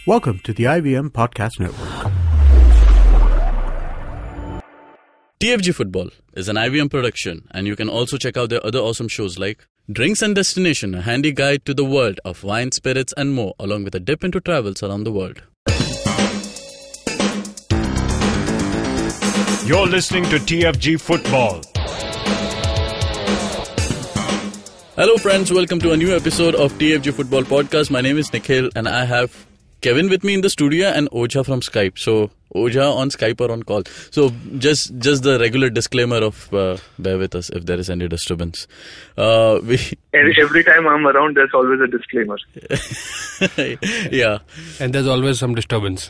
Welcome to the IVM Podcast Network. TFG Football is an IVM production, and you can also check out their other awesome shows like Drinks and Destination, a handy guide to the world of wine, spirits and more, along with a dip into travels around the world. You're listening to TFG Football. Hello friends, welcome to a new episode of TFG Football Podcast. My name is Nikhil and I have Kevin with me in the studio and Oja from Skype. So Oja on Skype or on call. So just the regular disclaimer of bear with us if there is any disturbance. Every time I'm around, there's always a disclaimer. Yeah. And there's always some disturbance.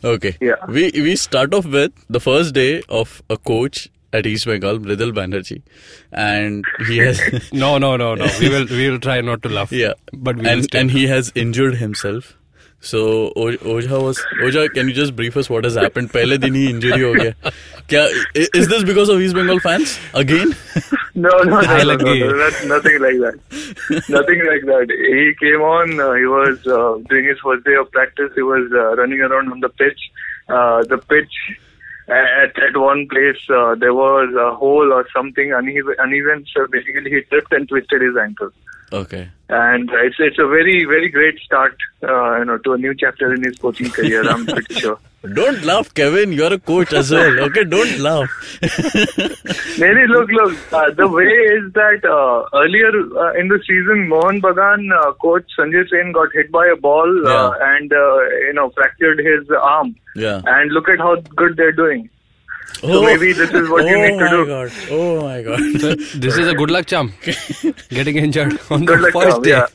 Okay. Yeah. We start off with the first day of a coach at East Bengal, Mridul Banerjee, and he has No. We will try not to laugh. Yeah, but and he has injured himself. So Oja, can you just brief us what has happened? Pehle din hi injury ho gaya. Is this because of East Bengal fans again? No, that's nothing like that. Nothing like that. He came on. He was doing his first day of practice. He was running around on the pitch. The pitch. At one place, there was a hole or something uneven. So basically, he tripped and twisted his ankle. Okay. And it's a very, very great start, to a new chapter in his coaching career. I'm pretty sure. Don't laugh, Kevin. You're a coach as well. Okay, don't laugh. Maybe look. The way is that earlier in the season, Mohun Bagan coach Sanjay Sen got hit by a ball and fractured his arm. Yeah. And look at how good they're doing. So maybe this is what you need to do. Oh my God. So this is a good luck charm. Getting injured on Good the luck, first Tom. day. Yeah.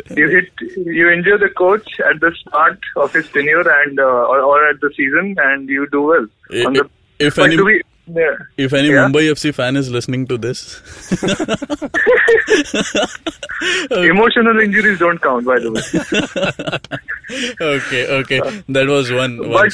You injure the coach at the start of his tenure and or at the season, and you do well. If any Mumbai FC fan is listening to this, emotional injuries don't count, by the way. Okay, that was one. But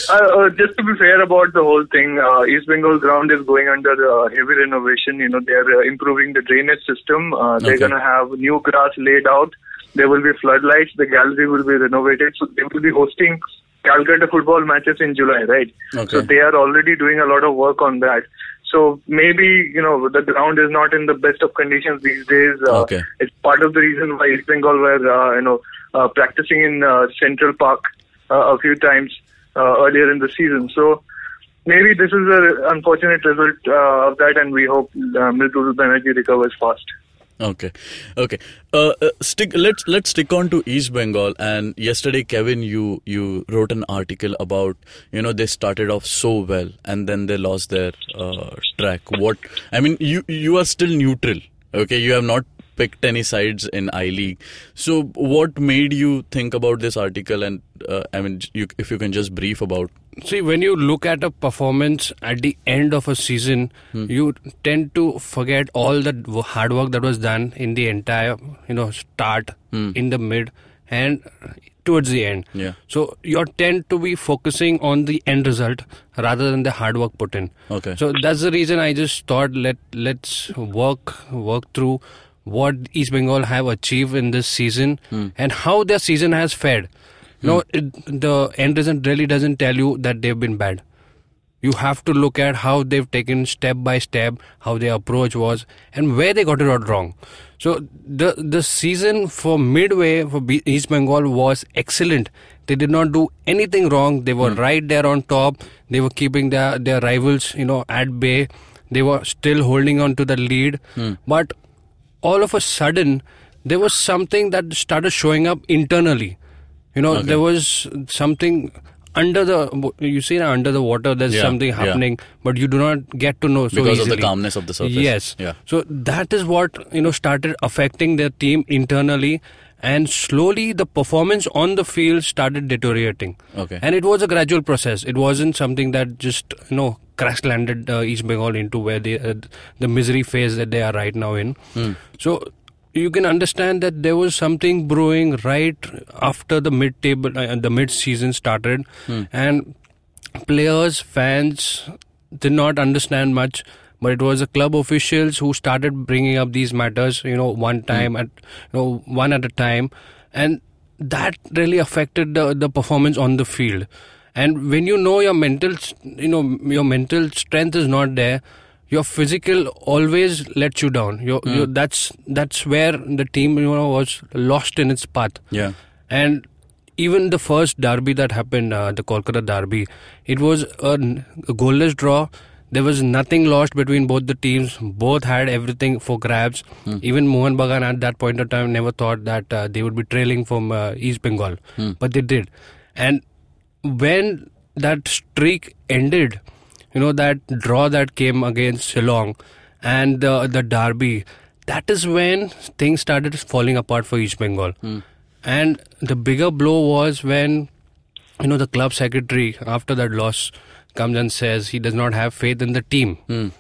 just to be fair about the whole thing, East Bengal ground is going under heavy renovation. They are improving the drainage system. They're going to have new grass laid out. There will be floodlights. The gallery will be renovated. So they will be hosting Calcutta football matches in July, right? Okay. So they are already doing a lot of work on that. So maybe, the ground is not in the best of conditions these days. Okay. It's part of the reason why East Bengal were, practicing in Central Park a few times earlier in the season. So maybe this is an unfortunate result of that, and we hope Mridul Banerjee recovers fast. Okay. Let's stick on to East Bengal. And yesterday, Kevin, you wrote an article about they started off so well and then they lost their track. You are still neutral. Okay, you have not picked any sides in I-League. So what made you think about this article? And if you can just brief about. See, when you look at a performance at the end of a season, you tend to forget all the hard work that was done in the entire, start, in the mid, and towards the end. Yeah. So you tend to be focusing on the end result rather than the hard work put in. Okay. So that's the reason I just thought let's work through what East Bengal have achieved in this season and how their season has fared. The end result really doesn't tell you that they've been bad. You have to look at how they've taken step by step, how their approach was, and where they got it out wrong. So the season for midway for East Bengal was excellent. They did not do anything wrong. They were right there on top. They were keeping their rivals, at bay. They were still holding on to the lead. But all of a sudden, there was something that started showing up internally. There was something under the water. There's something happening, but you do not get to know so because easily. Of the calmness of the surface. Yes. Yeah. So that is what started affecting their team internally, and slowly the performance on the field started deteriorating. Okay. And it was a gradual process. It wasn't something that just crash landed East Bengal into where the misery phase that they are right now in. So you can understand that there was something brewing right after the mid-table, the mid-season started, and players, fans did not understand much. But it was the club officials who started bringing up these matters, one time one at a time, and that really affected the performance on the field. And when you know your mental strength is not there, your physical always lets you down. That's where the team was lost in its path. Yeah. And even the first derby that happened, the Kolkata derby, it was a goalless draw. There was nothing lost between both the teams. Both had everything for grabs. Even Mohun Bagan at that point of time never thought that they would be trailing from East Bengal. But they did. And when that streak ended, that draw that came against Shillong and the derby, that is when things started falling apart for East Bengal. And the bigger blow was when, the club secretary, after that loss, comes and says he does not have faith in the team.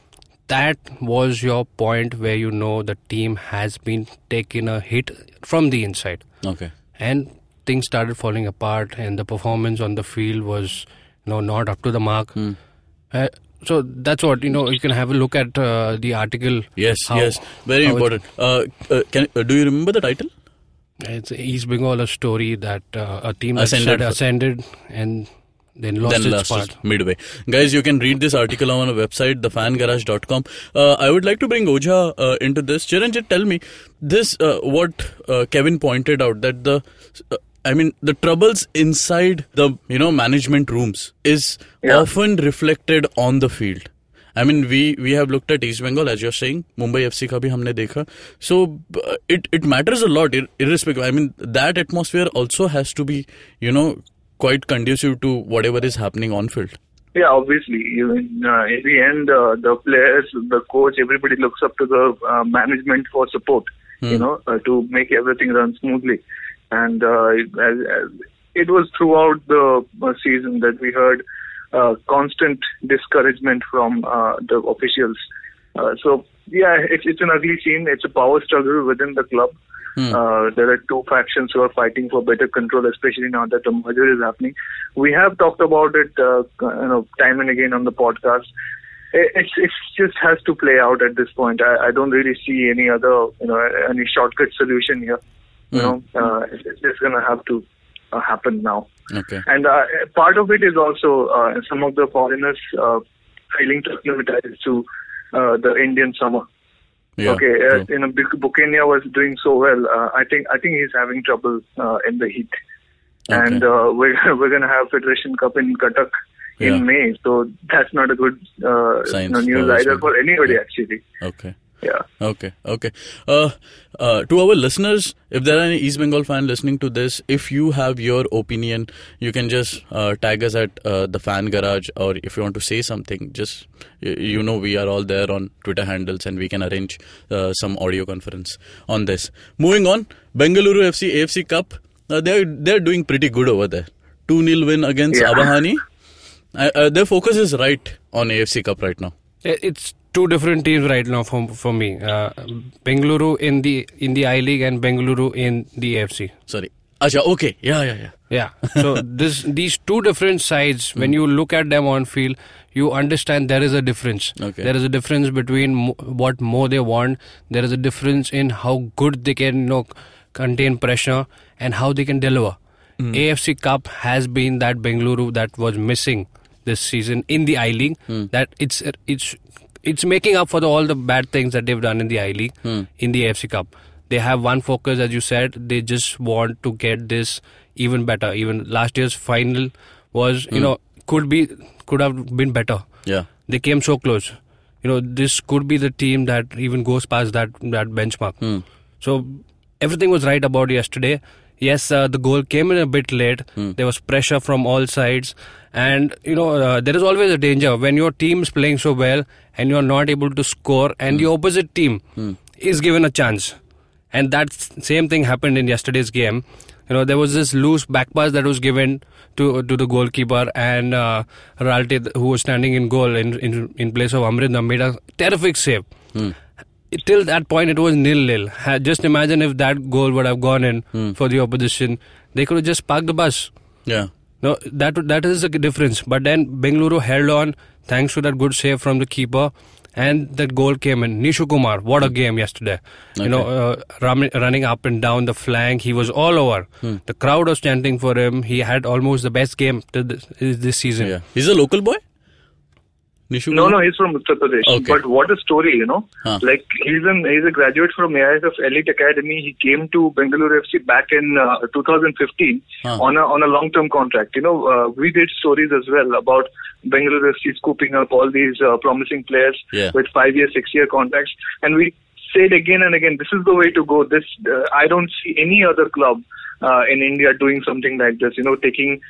That was your point where the team has been taking a hit from the inside. Okay. And things started falling apart, and the performance on the field was not up to the mark. So that's what, you can have a look at the article. Yes, very important. Do you remember the title? It's East Bengal, a story that a team that ascended and then lost its part midway. Guys, you can read this article on our website, thefangarage.com. I would like to bring Oja into this. Chiranjit, tell me this, what Kevin pointed out, that the troubles inside the management rooms is often reflected on the field. I mean, we have looked at East Bengal, as you're saying. Mumbai FC ka bhi humne dekha. So it matters a lot, irrespective. I mean, that atmosphere also has to be, quite conducive to whatever is happening on field. Yeah, obviously. In the end, the players, the coach, everybody looks up to the management for support, to make everything run smoothly. And it was throughout the season that we heard constant discouragement from the officials. So, it's an ugly scene. It's a power struggle within the club. There are two factions who are fighting for better control, especially now that the merger is happening. We have talked about it, time and again on the podcast. It just has to play out at this point. I don't really see any other, any shortcut solution here. It's just going to have to happen now. Okay. And part of it is also some of the foreigners failing to acclimatize to the Indian summer. Yeah, Buchanan was doing so well. I think he's having trouble in the heat. Okay. And we're going to have Federation Cup in Cuttack in May, so that's not a good news either for anybody actually. Okay. Yeah. Okay. To our listeners, if there are any East Bengal fan listening to this, if you have your opinion, you can just tag us at the Fan Garage, or if you want to say something, just we are all there on Twitter handles, and we can arrange some audio conference on this. Moving on, Bengaluru FC AFC Cup, they're doing pretty good over there. 2-0 win against Abahani. Their focus is right on AFC Cup right now. It's two different teams right now for me. Bengaluru in the I League and Bengaluru in the AFC. Sorry. Acha, okay. Yeah. So these two different sides, when you look at them on field, you understand there is a difference. Okay. There is a difference between what more they want. There is a difference in how good they can contain pressure and how they can deliver. AFC Cup has been that Bengaluru that was missing this season in the I League. That it's making up for all the bad things that they've done in the I League in the AFC Cup. They have one focus, as you said. They just want to get this even better. Even last year's final was, could have been better. Yeah, they came so close. This could be the team that even goes past that benchmark. So everything was right about yesterday. Yes, the goal came in a bit late. There was pressure from all sides. And, there is always a danger when your team is playing so well and you're not able to score and the opposite team is given a chance. And that same thing happened in yesterday's game. There was this loose back pass that was given to the goalkeeper, and Ralte, who was standing in goal in place of Amrita, made a terrific save. Till that point, it was 0-0. Just imagine if that goal would have gone in for the opposition. They could have just parked the bus. Yeah. No, that is a difference. But then Bengaluru held on thanks to that good save from the keeper. and that goal came in. Nishu Kumar, what a game yesterday. Running up and down the flank, he was all over. The crowd was chanting for him. He had almost the best game this season. Yeah. He's a local boy? Nishu No, he's from Uttar Pradesh. Okay. But what a story, Like he's a graduate from AIF Elite Academy. He came to Bengaluru FC back in 2015 on a long-term contract. We did stories as well about Bengaluru FC scooping up all these promising players with 5-year, 6-year contracts, and we said again and again, this is the way to go. This I don't see any other club in India doing something like this. Developing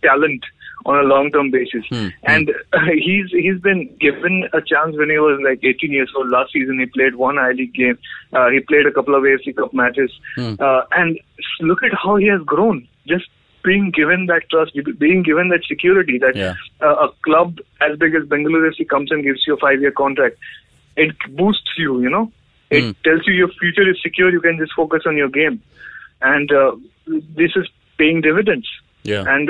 talent on a long-term basis. And he's been given a chance when he was like 18 years old. Last season he played one I-League game. He played a couple of AFC Cup matches. And look at how he has grown. Just being given that trust, being given that security that a club as big as Bengaluru FC comes and gives you a 5-year contract. It boosts you, It tells you your future is secure. You can just focus on your game. And this is paying dividends. Yeah. And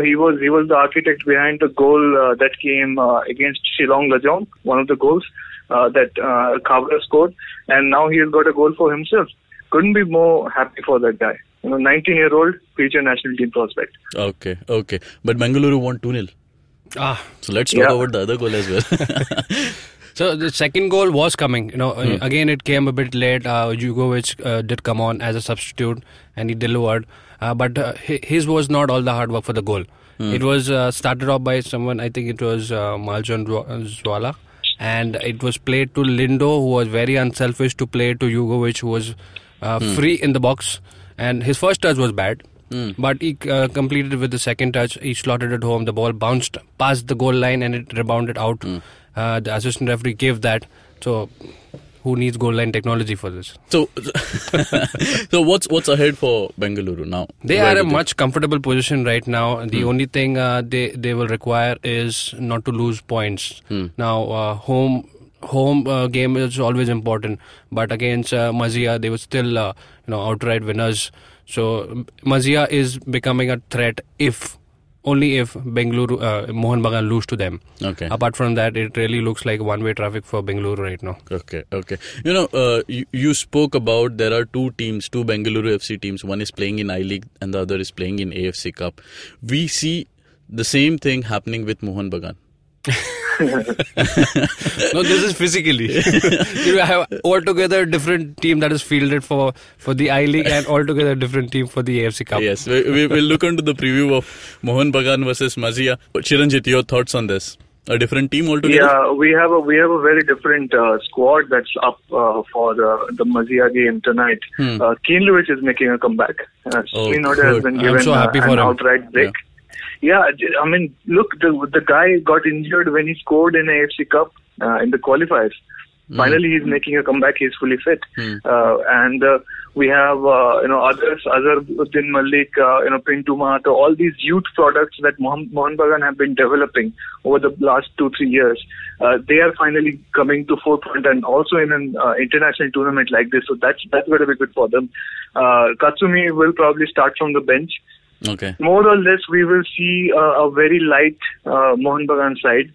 he was the architect behind the goal that came against Shillong Lajong, one of the goals that Khavra scored, and now he has got a goal for himself. Couldn't be more happy for that guy. 19-year-old future national team prospect. Okay. But Bengaluru won 2-0. So let's talk about the other goal as well. So the second goal was coming. Again it came a bit late. Jugovic did come on as a substitute and he delivered. But his was not all the hard work for the goal. It was started off by someone, I think it was Maljan Zwala, and it was played to Lindo, who was very unselfish, to play to Jugovic, who was free in the box. And his first touch was bad, but he completed with the second touch. He slotted it home. The ball bounced past the goal line and it rebounded out. The assistant referee gave that. So who needs goal line technology for this? So what's ahead for Bengaluru now? They are in a much comfortable position right now. The only thing they will require is not to lose points. Now home game is always important, but against Maziya they were still outright winners. So Maziya is becoming a threat only if Bengaluru, Mohun Bagan lose to them. Okay. Apart from that, it really looks like one-way traffic for Bengaluru right now. Okay. You spoke about there are two Bengaluru FC teams. One is playing in I-League and the other is playing in AFC Cup. We see the same thing happening with Mohun Bagan. No, this is physically. You have altogether different team that is fielded for the I-League and altogether different team for the AFC Cup. Yes, we will look into the preview of Mohun Bagan versus Maziya. Chiranjit, your thoughts on this? A different team altogether? Yeah, we have a very different squad that's up for the Maziya game tonight. Keenlewich is making a comeback. Srinagar has been given an outright break. Yeah, I mean, look, the guy got injured when he scored in AFC Cup in the qualifiers. Finally, he's making a comeback. He's fully fit, and we have others, Azharuddin Malik, Pintu Mahato, all these youth products that Mohun Bagan have been developing over the last 2-3 years. They are finally coming to forefront, and also in an international tournament like this. So that's going to be good for them. Katsumi will probably start from the bench. Okay. More or less, we will see a very light Mohun Bagan side,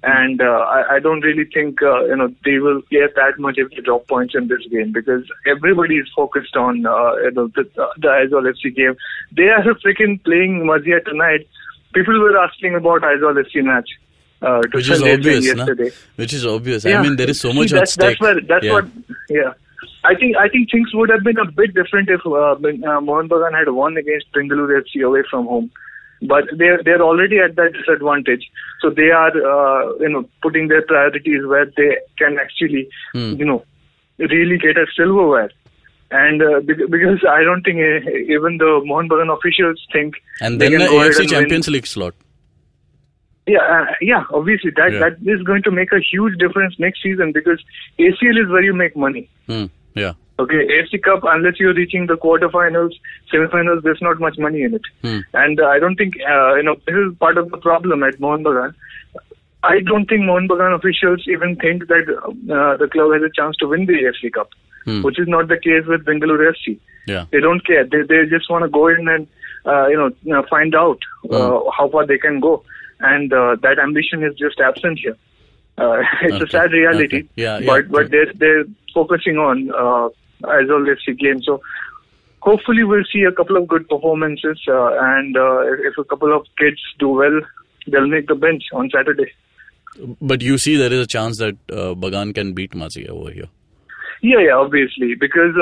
and I don't really think they will care that much if they drop points in this game, because everybody is focused on the Aizawl FC game. They are freaking playing Maziya tonight. People were asking about Aizawl FC match. Which is obvious, yesterday. Which is obvious. Yeah. I mean, there is so much at stake. Yeah. I think things would have been a bit different if Mohun Bagan had won against Bengaluru FC away from home. But they're already at that disadvantage. So they are putting their priorities where they can actually really get a silverware. And because I don't think even the Mohun Bagan officials think, and then the AFC Champions League slot. Yeah, obviously that is going to make a huge difference next season, because ACL is where you make money. Yeah. Okay, AFC Cup, unless you're reaching the quarterfinals, semifinals, there's not much money in it. And I don't think, this is part of the problem at Mohun Bagan. I don't think Mohun Bagan officials even think that the club has a chance to win the AFC Cup, which is not the case with Bengaluru FC. Yeah. They don't care. They just want to go in and, find out how far they can go. And that ambition is just absent here. It's a sad reality. Okay. Yeah, but they're focusing on Aizawl FC game. So hopefully we'll see a couple of good performances, and if a couple of kids do well, they'll make the bench on Saturday. But you see there is a chance that Bagan can beat Maziya over here. Yeah, obviously. Because,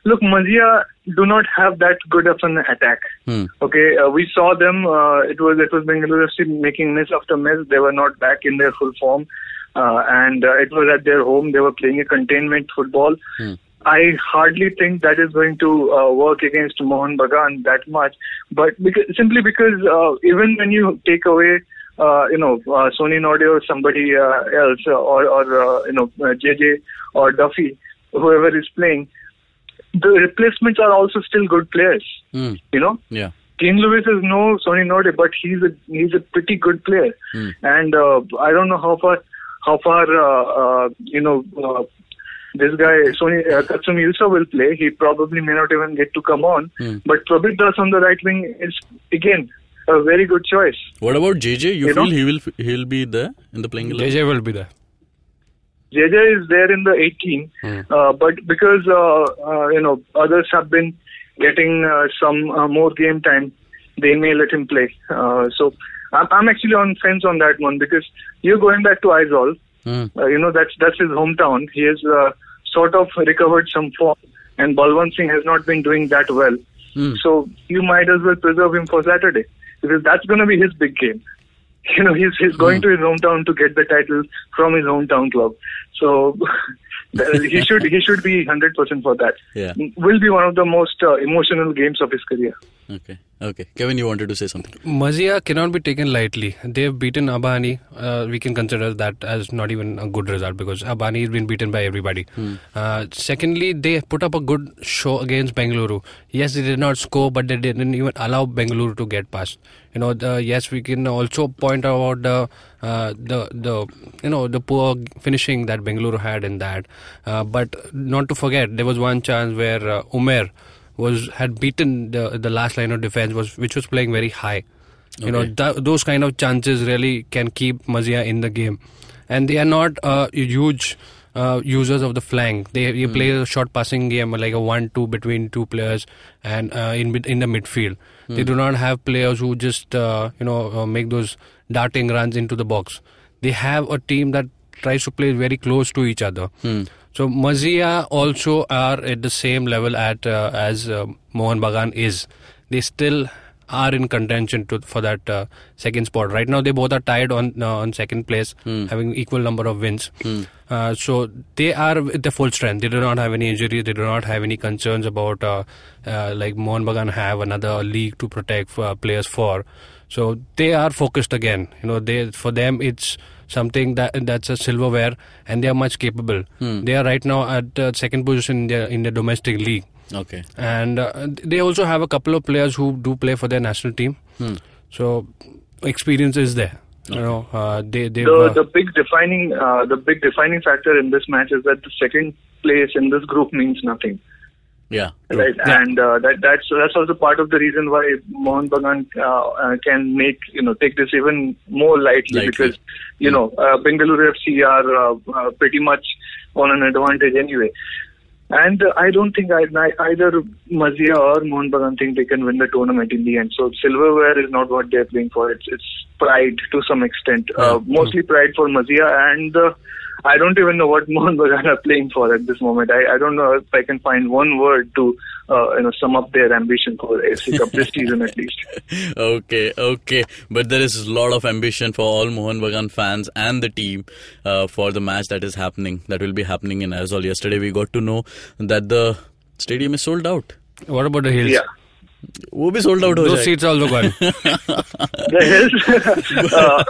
look, Maziya do not have that good of an attack. Okay, we saw them. It was Bengaluru FC making miss after miss. They were not back in their full form. And it was at their home. They were playing a containment football. I hardly think that is going to work against Mohun Bagan that much. But simply because even when you take away Sony Node or somebody else, or JJ or Duffy, whoever is playing, the replacements are also still good players. Yeah. King Lewis is no Sony Node, but he's a pretty good player. And I don't know how far this guy Sony Katsumi Ilsa will play. He probably may not even get to come on. But Prabit Das on the right wing is again a very good choice. What about JJ? You feel he'll be there in the playing 11? JJ will be there. JJ is there in the 18, but because others have been getting some more game time, they may let him play. So I'm actually on fence on that one, because you're going back to Aizawl. That's his hometown. He has sort of recovered some form, and Balwant Singh has not been doing that well. So you might as well preserve him for Saturday, because that's going to be his big game. He's going to his hometown to get the title from his hometown club. So he should be 100% for that. Yeah. Will be one of the most emotional games of his career. Okay. Kevin, you wanted to say something? Maziya cannot be taken lightly. They've beaten Abahani. We can consider that as not even a good result, because Abahani has been beaten by everybody. Secondly, they put up a good show against Bengaluru. Yes, they did not score, but they didn't even allow Bengaluru to get past. Yes, we can also point out the poor finishing that Bengaluru had in that. But not to forget, there was one chance where Umer had beaten the last line of defense, which was playing very high. Those kind of chances really can keep Maziya in the game, and they are not huge users of the flank. They play a short passing game, like a 1-2 between two players, and in the midfield. They do not have players who just make those darting runs into the box. They have a team that tries to play very close to each other. So Maziya also are at the same level as Mohun Bagan is. They still are in contention for that second spot. Right now they both are tied on second place, having equal number of wins. So they are at the full strength. They do not have any injuries. They do not have any concerns about like Mohun Bagan have another league to protect players for. So they are focused again. For them it's something that's a silverware, and they are much capable. They are right now at second position in the domestic league. Okay. And they also have a couple of players who do play for their national team. So experience is there. The big defining factor in this match is that the second place in this group means nothing. Yeah. Right. Yeah. And that's also part of the reason why Mohun Bagan can take this even more lightly. Because Bengaluru FC are pretty much on an advantage anyway. And I don't think either Maziya or Mohun Bagan think they can win the tournament in the end. So silverware is not what they're playing for. It's pride to some extent. Mostly pride for Maziya, and I don't even know what Mohun Bagan are playing for at this moment. I don't know if I can find one word to sum up their ambition for AFC Cup this season at least. Okay. But there is a lot of ambition for all Mohun Bagan fans and the team for the match that will be happening in Aizawl. Yesterday we got to know that the stadium is sold out. What about the Hills? Yeah. वो भी sold out हो Those seats are also gone. The Hills,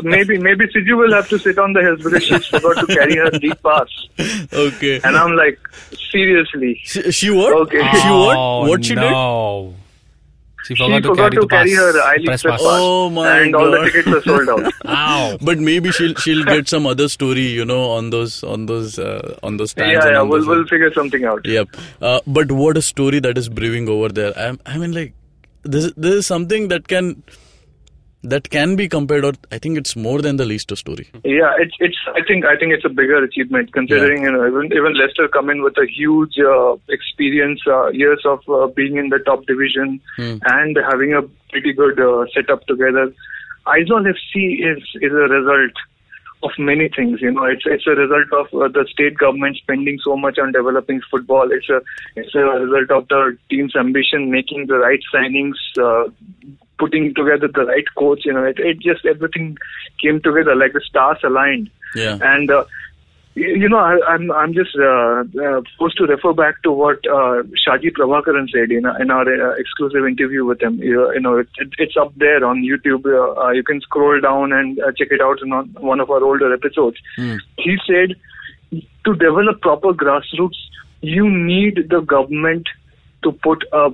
maybe Siju will have to sit on the Hills because she forgot to carry her league pass. Okay. And I'm like, seriously. She what? Okay. She what? What she did? She forgot to carry her I-League press pass. Oh my and God. all the tickets were sold out. Ow. But maybe she'll get some other story, on those stands. Yeah, we'll figure something out. Yep. But what a story that is brewing over there. I mean, like, this is something that can that can be compared, or I think it's more than the Leicester story. Yeah, I think it's a bigger achievement considering even Leicester come in with a huge experience, years of being in the top division and having a pretty good setup together. Aizawl FC is a result of many things. It's a result of the state government spending so much on developing football. It's a result of the team's ambition, making the right signings, putting together the right coach. It just everything came together like the stars aligned. Yeah. And I'm just forced to refer back to what Shaji Prabhakaran said in our exclusive interview with him. It's up there on YouTube. You can scroll down and check it out in one of our older episodes. He said, to develop proper grassroots, you need the government to put a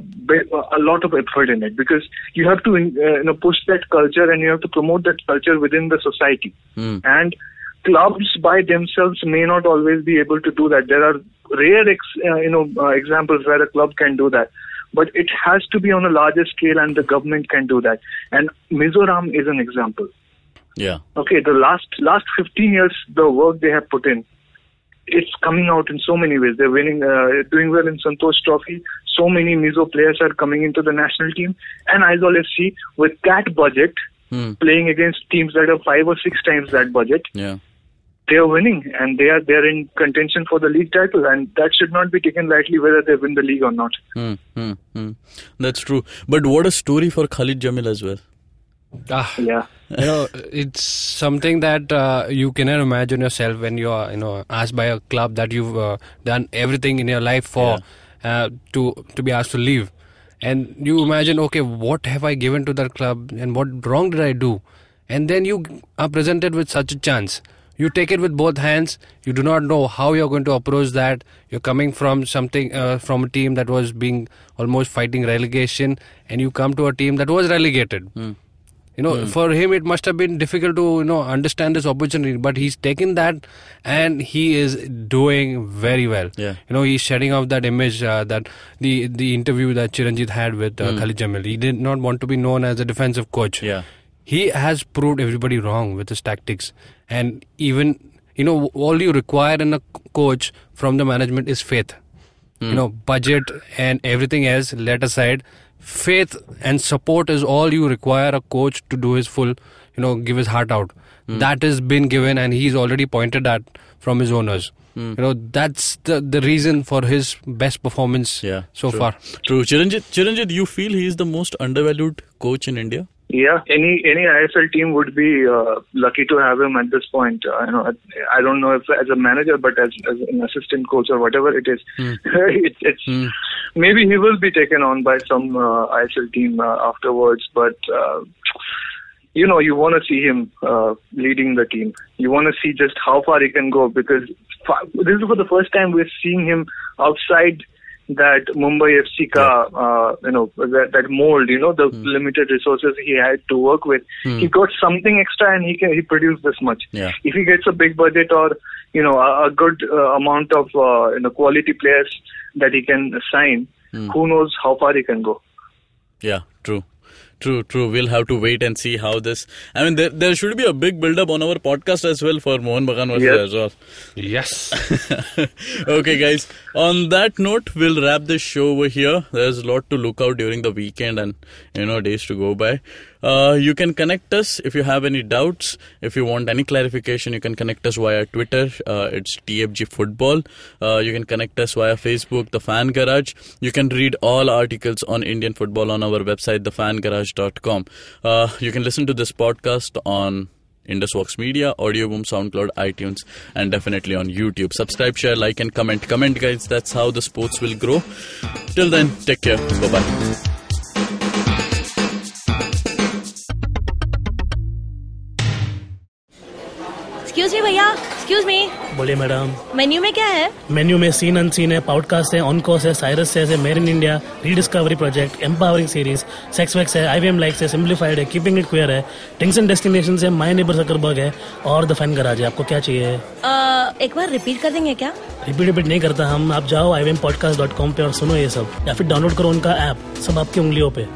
lot of effort in it, because you have to push that culture and you have to promote that culture within the society. And clubs by themselves may not always be able to do that. There are rare examples where a club can do that, but it has to be on a larger scale, and the government can do that. And Mizoram is an example. Yeah. Okay, the last 15 years, the work they have put in, it's coming out in so many ways. They're winning, doing well in Santosh Trophy. So many Mizo players are coming into the national team, and Aizawl FC with that budget, playing against teams that are 5 or 6 times that budget. Yeah. They are winning, and they're in contention for the league title, and that should not be taken lightly whether they win the league or not. That's true. But what a story for Khalid Jamil as well. Yeah. It's something that you cannot imagine yourself when you are, asked by a club that you've done everything in your life for, to be asked to leave. And you imagine, okay, what have I given to that club and what wrong did I do? And then you are presented with such a chance. You take it with both hands. You do not know how you're going to approach that. You're coming from something, from a team that was being almost fighting relegation, and you come to a team that was relegated. For him it must have been difficult to understand this opportunity, but he's taken that and he is doing very well. He's shedding off that image, that the interview that Chiranjit had with Khalid Jamil. He did not want to be known as a defensive coach. He has proved everybody wrong with his tactics, and even all you require in a coach from the management is faith. Budget and everything else let aside, faith and support is all you require a coach to do his full, give his heart out. That has been given, and he's already pointed at from his owners. That's the reason for his best performance so far. True. Chiranjit, you feel he is the most undervalued coach in India? Yeah, any ISL team would be lucky to have him at this point. I don't know if as a manager, but as an assistant coach or whatever it is, maybe he will be taken on by some ISL team afterwards. But you want to see him leading the team. You want to see just how far he can go, because this is for the first time we're seeing him outside that Mumbai FC that mold, the limited resources he had to work with. He got something extra and he produced this much. If he gets a big budget or a good amount of quality players that he can sign, who knows how far he can go. Yeah, true. We'll have to wait and see how this. I mean, there should be a big build-up on our podcast as well for Mohun Bagan versus Aizawl. Yes. Okay, guys. On that note, we'll wrap this show over here. There's a lot to look out during the weekend and days to go by. You can connect us if you have any doubts. If you want any clarification, you can connect us via Twitter. It's TFG Football. You can connect us via Facebook, The Fan Garage. You can read all articles on Indian football on our website, thefangarage.com. You can listen to this podcast on IndusVox Media, Audioboom, SoundCloud, iTunes, and definitely on YouTube. Subscribe, share, like, and comment. Comment, guys. That's how the sports will grow. Till then, take care. Bye-bye. Excuse me भैया, excuse me. बोलिए madam. Menu में क्या है? Menu में scene unseen है, podcast है, on course है, Cyrus है, made in India, rediscovery project, empowering series, sex wax है, IVM लाइक्स है, सिंप्लीफाइड है, कीपिंग इट क्वियर है, थिंग्स एंड डेस्टिनेशंस है, माय नेबर जकरबर्ग है और द फैन गराज है. आपको क्या चाहिए? एक बार रिपीट कर देंगे क्या? रिपीट नहीं करता हम. आप जाओ IVMpodcast.com पे और सुनो ये सब, या फिर डाउनलोड करो उनका ऐप. सब आपकी उंगलियों पे.